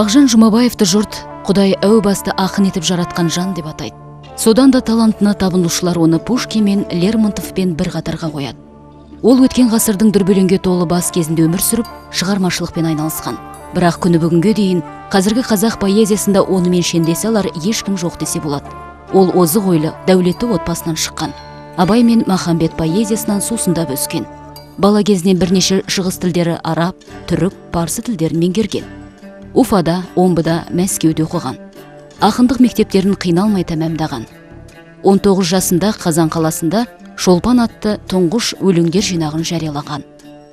Мағжан Жұмабаевты жұрт Құдай әу басты ақын етіп жаратқан жан деп атайды. Содан да талантына табынушылар оны Пушкин мен Лермонтовпен бір қатарға қояды. Ол өткен ғасырдың дүрбелеңге толы бас кезінде өмір сүріп, шығармашылықпен айналысқан. Бірақ күні бүгінге дейін қазіргі қазақ поэзиясында онымен шендесе алар ешкім жоқ десе болады. Ол озық ойлы, дәулетті отбасынан шыққан. Абай мен Махамбет поэзиясынан сусындап өскен. Бала кезінен бірнеше шығыс тілдері араб, түрік, парсы тілдерін меңгерген. Уфада, Омбыда, Мәскеуде оқыған. Ақындық мектептерін қиналмай тәмамдаған. 19 жасында Қазан қаласында Шолпан атты тұңғыш өлеңдер жинағын жариялаған.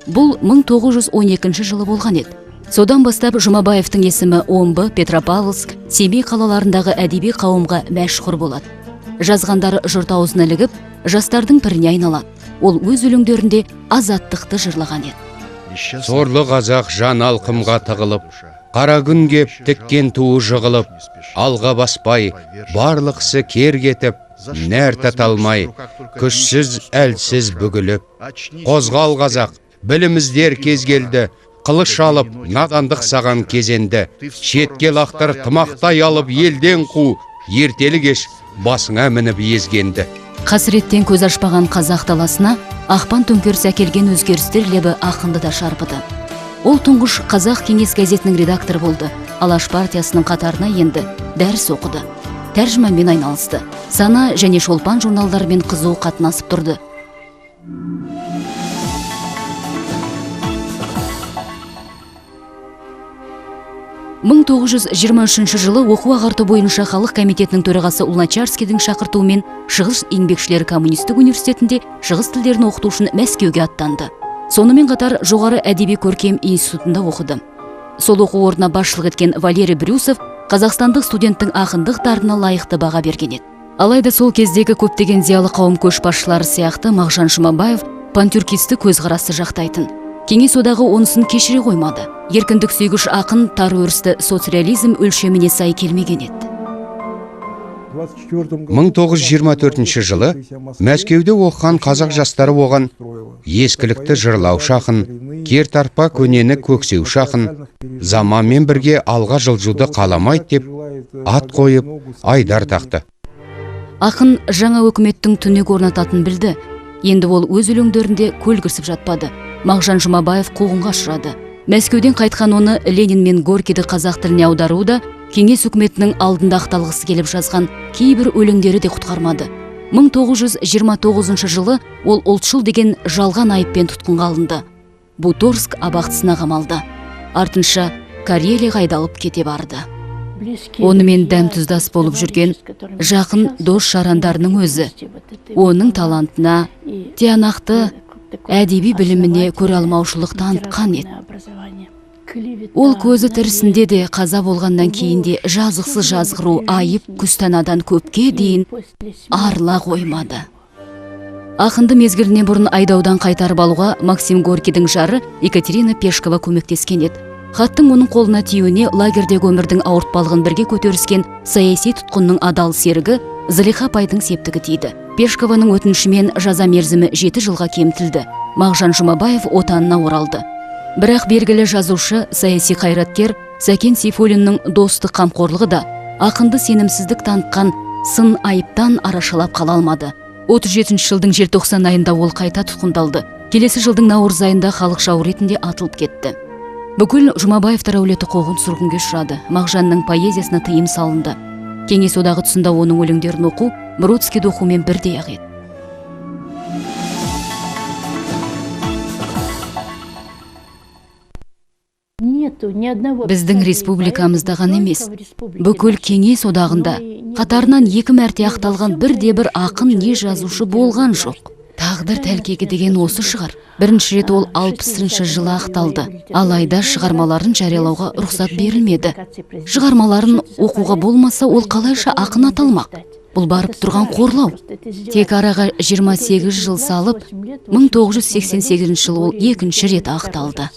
Бұл 1912 жылы болған еді. Содан бастап Жұмабаевтың есімі Омбы, Петропавловск, Семей қалаларындағы әдеби қауымға мәшһүр болады. Жазғандары жұрт аузына ілігіп, жастардың піріне айналады. Ол өз өлеңдерінде азаттықты жырлаған еді. Сорлы қазақ жан алқымға тығылып, қара күн кеп тіккен туы жығылып, алға баспай, барлық ісі кер кетіп, нәр таталмай, күшсіз, әлсіз бүгіліп. Қозғал қазақ, біліміздер кез келді, қылыш алып, надандық саған кезенді. Шетке лақтыр тымақтай алып, елден қу, ертелі кеш басыңа мініп езгенді. Қасіреттен көз ашпаған қазақ даласына ақпан төңкеріс әкелген өзгерістер лебі ақынды да шарпыды. Ол тұңғыш Қазақ кеңес газетінің редакторы болды. Алаш партиясының қатарына енді, дәріс оқыды. Тәржімамен айналысты. Сана және Шолпан журналдарымен қызу қатынасып тұрды. Мың 1923 жылы оқу ағарту бойынша халық комитетінің төрағасы Луначарскийдің шақыртуымен Шығыс еңбекшілері коммунистік университетінде шығыс тілдерін оқыту үшін Мәскеуге аттанды. Сонымен қатар жоғары әдеби көркем институтында оқыды. Сол оқу орнына басшылық еткен Валерий Брюсов қазақстандық студенттің ақындық дарынына лайықты баға берген еді. Алайда сол кездегі көптеген зиялы қауым көшбасшылары сияқты Мағжан Жұмабаев пантюркистік көзқарасты жақтайтын. Кеңес одағы онысын кешіре қоймады. Еркіндік сүйгіш ақын тар өрісті социализм өлшеміне сай келмеген еді. 1924 жылы Мәскеуде оқыған қазақ жастары оған ескілікті жырлаушы ақын, кертарпа көнені көксеуші ақын, заманмен бірге алға жылжуды қаламайды деп ат қойып, айдар тақты. Ақын жаңа өкіметтің түнек орнататын білді. Енді ол өз өлеңдерінде көлгірсіп жатпады. Мағжан Жұмабаев қуғынға ұшырады. Мәскеуден қайтқан оны Ленин мен Горкийді қазақ тіліне аудару да кеңес үкіметінің алдында ақталғысы келіп жазған кейбір өлеңдері де құтқармады. 1929 жылы ол ұлтшыл деген жалған айыппен тұтқынға алынды. Буторск абақтысына қамалды. Артынша Карелияға айдалып кете барды. Онымен дәм тұздас болып жүрген жақын дос жарандарының өзі оның талантына, тиянақты әдеби біліміне көре алмаушылық танытқан еді. Ол көзі тірісінде де қаза болғаннан кейін де жазықсыз жазғыру, айып, күстанадан көпке дейін арыла қоймады. Ақынды мезгілінен бұрын айдаудан қайтарып алуға Максим Горкийдің жары Екатерина Пешкова көмектескен еді. Хаттың оның қолына тиюіне лагердегі өмірдің ауыртпалығын бірге көтеріскен саяси тұтқынның адал серігі Зылиха апайдың септігі тиді. Пешкованың өтінішімен жаза мерзімі 7 жылға кемтілді. Мағжан Жұмабаев отанына оралды. Бірақ белгілі жазушы, саяси қайраткер Сәкен Сейфуллиннің достық қамқорлығы да ақынды сенімсіздік танытқан сын айыптан арашалап қала алмады. 37 жылдың желтоқсан айында ол қайта тұтқындалды. Келесі жылдың наурыз айында халық жауы ретінде атылып кетті. Бүкіл Жұмабаевтар әулеті қуғын-сүргінге ұшырады. Мағжанның поэзиясына тыйым салынды. Кеңес одағы тұсында оның өлеңдерін оқу Бродскийді оқумен бірдей ақ еді. Біздің республикамызда ғана емес, бүкіл Кеңес одағында қатарынан 2 мәрте ақталған бірде-бір ақын не жазушы болған жоқ. Тағдыр тәлкегі деген осы шығар. Бірінші рет ол 60 жылы ақталды. Алайда шығармаларын жариялауға рұқсат берілмеді. Шығармаларын оқуға болмаса, ол қалайша ақын аталмақ? Бұл барып тұрған қорлау. Тек араға 28 жыл салып, 1988 жылы ол 2-ші рет ақталды.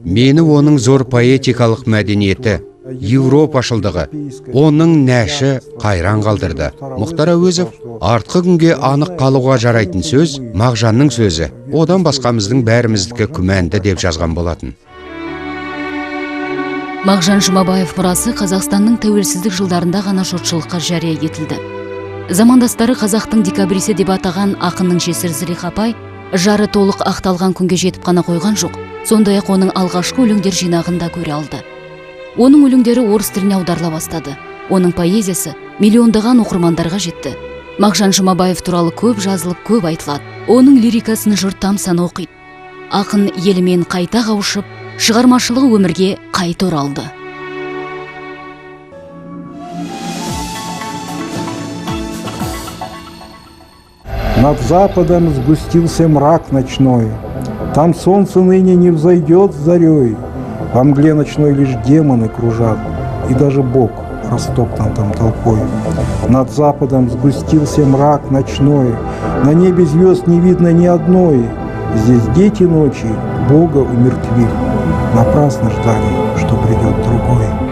Мені оның зор поэтикалық мәдениеті, Европашылдығы, оның нәші қайран қалдырды. Мұхтар Әуезов артқы күнге анық қалуға жарайтын сөз Мағжанның сөзі, одан басқамыздың бәріміздікі күмәнді деп жазған болатын. Мағжан Жұмабаев мұрасы Қазақстанның тәуелсіздік жылдарында ғана жұртшылыққа жария етілді. Замандастары қазақтың декабристі деп атаған ақынның жесір Зылиха апай жары толық ақталған күнге жетіп қана қойған жоқ, сондай-ақ оның алғашқы өлеңдер жинағын да көре алды. Оның өлеңдері орыс тіліне аударыла бастады. Оның поэзиясы миллиондаған оқырмандарға жетті. Мағжан Жұмабаев туралы көп жазылып, көп айтылады. Оның лирикасын жұрт тамсана оқиды. Ақын елімен қайта қауышып, шығармашылығы өмірге қайта оралды. Над западом сгустился мрак ночной, там солнце ныне не взойдет с зарей. Во мгле ночной лишь демоны кружат, и даже Бог растоптан там толпой. Над западом сгустился мрак ночной, на небе звезд не видно ни одной. Здесь дети ночи Бога умертвив, напрасно ждали, что придет другой.